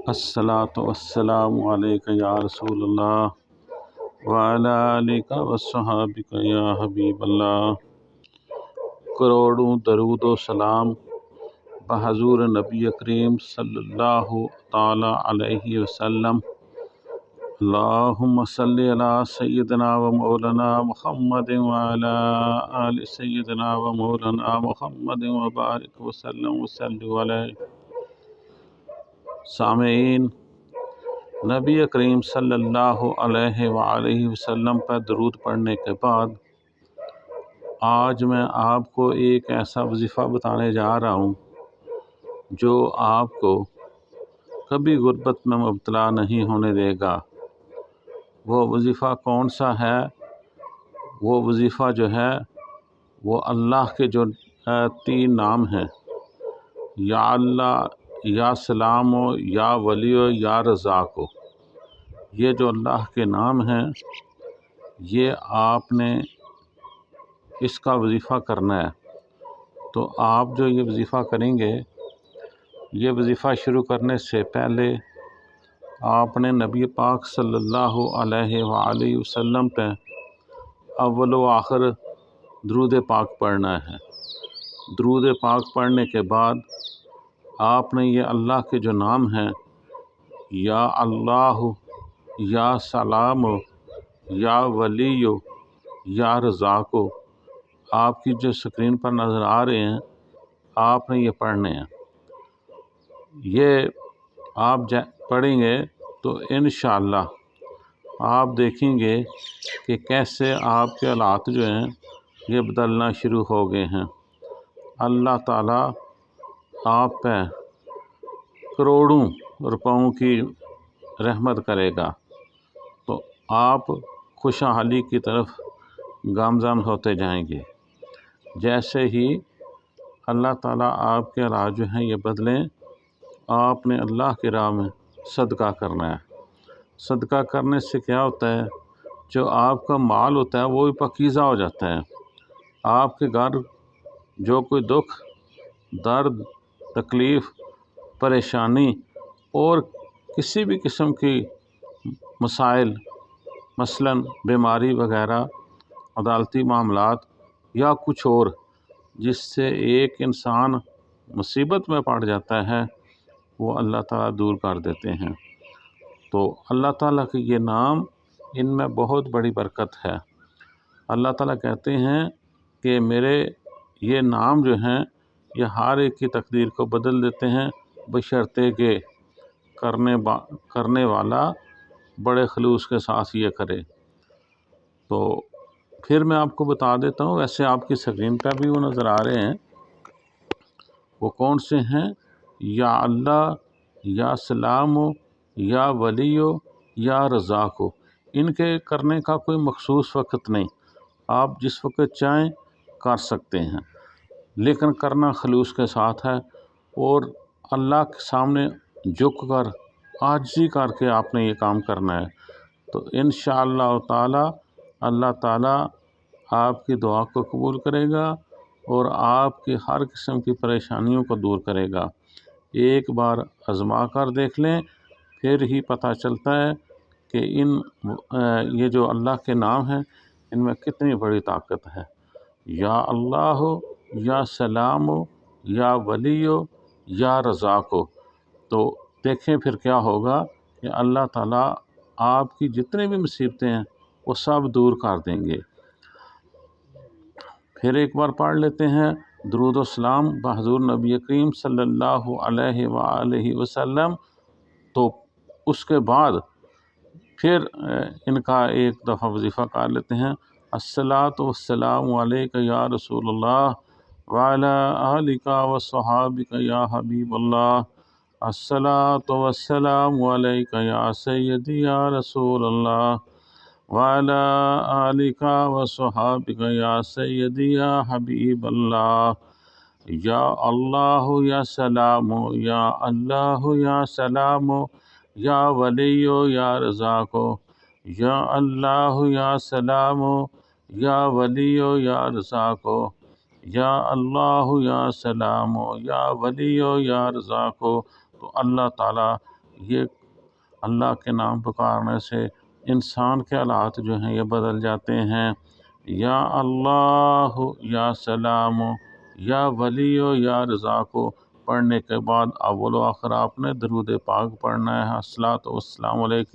الصلاۃ والسلام علیک یا رسول اللہ وعلی آلک وصحابک یا حبیب اللہ۔ کروڑوں درود و سلام بحضور نبی کریم صلی اللہ تعالی علیہ وسلم۔ اللہم صلی علی سیدنا و مولانا محمد وعلی آل سیدنا و مولانا محمد وبارک وسلم وصلی علیہ۔ سامعین، نبی کریم صلی اللہ علیہ وآلہ وسلم پر درود پڑھنے کے بعد آج میں آپ کو ایک ایسا وظیفہ بتانے جا رہا ہوں جو آپ کو کبھی غربت میں مبتلا نہیں ہونے دے گا۔ وہ وظیفہ کون سا ہے؟ وہ وظیفہ جو ہے وہ اللہ کے جو 3 نام ہیں، یا اللہ، یا سلام ہو، یا ولی ہو، یا رزاق ہو۔ یہ جو اللہ کے نام ہیں، یہ آپ نے اس کا وظیفہ کرنا ہے۔ تو آپ جو یہ وظیفہ کریں گے، یہ وظیفہ شروع کرنے سے پہلے آپ نے نبی پاک صلی اللہ علیہ وآلہ وسلم پہ اول و آخر درود پاک پڑھنا ہے۔ درود پاک پڑھنے کے بعد آپ نے یہ اللہ کے جو نام ہیں، یا اللہ، یا سلام، یا ولی، یا رزاق، آپ کی جو اسکرین پر نظر آ رہے ہیں، آپ نے یہ پڑھنے ہیں۔ یہ آپ پڑھیں گے تو انشاءاللہ آپ دیکھیں گے کہ کیسے آپ کے حالات جو ہیں یہ بدلنا شروع ہو گئے ہیں۔ اللہ تعالیٰ آپ پہ کروڑوں روپوں کی رحمت کرے گا، تو آپ خوشحالی کی طرف گامزن ہوتے جائیں گے۔ جیسے ہی اللہ تعالیٰ آپ کے حالات جو ہیں یہ بدلیں، آپ نے اللہ کی راہ میں صدقہ کرنا ہے۔ صدقہ کرنے سے کیا ہوتا ہے؟ جو آپ کا مال ہوتا ہے وہ بھی پاکیزہ ہو جاتا ہے۔ آپ کے گھر جو کوئی دکھ، درد، تکلیف، پریشانی اور کسی بھی قسم کی مسائل، مثلاً بیماری وغیرہ، عدالتی معاملات یا کچھ اور، جس سے ایک انسان مصیبت میں پڑ جاتا ہے، وہ اللہ تعالیٰ دور کر دیتے ہیں۔ تو اللہ تعالیٰ کے یہ نام، ان میں بہت بڑی برکت ہے۔ اللہ تعالیٰ کہتے ہیں کہ میرے یہ نام جو ہیں یہ ہر ایک کی تقدیر کو بدل دیتے ہیں، بشرطے کہ کرنے والا بڑے خلوص کے ساتھ یہ کرے۔ تو پھر میں آپ کو بتا دیتا ہوں، ویسے آپ کی اسکرین پہ بھی وہ نظر آ رہے ہیں۔ وہ کون سے ہیں؟ یا اللہ، یا سلام، یا ولی، یا رزاق۔ ان کے کرنے کا کوئی مخصوص وقت نہیں، آپ جس وقت چاہیں کر سکتے ہیں، لیکن کرنا خلوص کے ساتھ ہے، اور اللہ کے سامنے جھک کر، عاجزی کر کے آپ نے یہ کام کرنا ہے۔ تو انشاءاللہ تعالی اللہ تعالیٰ آپ کی دعا کو قبول کرے گا اور آپ کی ہر قسم کی پریشانیوں کو دور کرے گا۔ ایک بار آزما کر دیکھ لیں، پھر ہی پتہ چلتا ہے کہ یہ جو اللہ کے نام ہیں ان میں کتنی بڑی طاقت ہے۔ یا اللہ، یا سلام، یا ولی، یا رزاق۔ تو دیکھیں پھر کیا ہوگا کہ اللہ تعالیٰ آپ کی جتنی بھی مصیبتیں ہیں وہ سب دور کر دیں گے۔ پھر ایک بار پڑھ لیتے ہیں درود و سلام بحضور نبی کریم صلی اللہ علیہ وآلہ وسلم۔ تو اس کے بعد پھر ان کا ایک دفعہ وظیفہ کر لیتے ہیں، الصلاۃ والسلام علیک یا رسول اللہ وعلی آلک وصحابک یا حبیب اللہ۔ الصلاۃ والسلام علیک یا سیدی یا رسول اللہ وعلی آلک وصحابک یا سیدی یا حبیب اللہ۔ یا اللہ، یا سلام، یا اللہ، یا سلام، یا ولی، یا رزاق۔ یا اللہ، یا سلام، یا ولی، یا رزاق۔ یا اللہ، یا سلام، یا ولی، یا رزاق۔ تو اللہ تعالیٰ یہ اللہ کے نام پکارنے سے انسان کے حالات جو ہیں یہ بدل جاتے ہیں۔ یا اللہ، یا سلام، یا ولی، یا رضا کو پڑھنے کے بعد اول و آخر آپ نے درود پاک پڑھنا ہے۔ الصلاۃ والسلام علیکم۔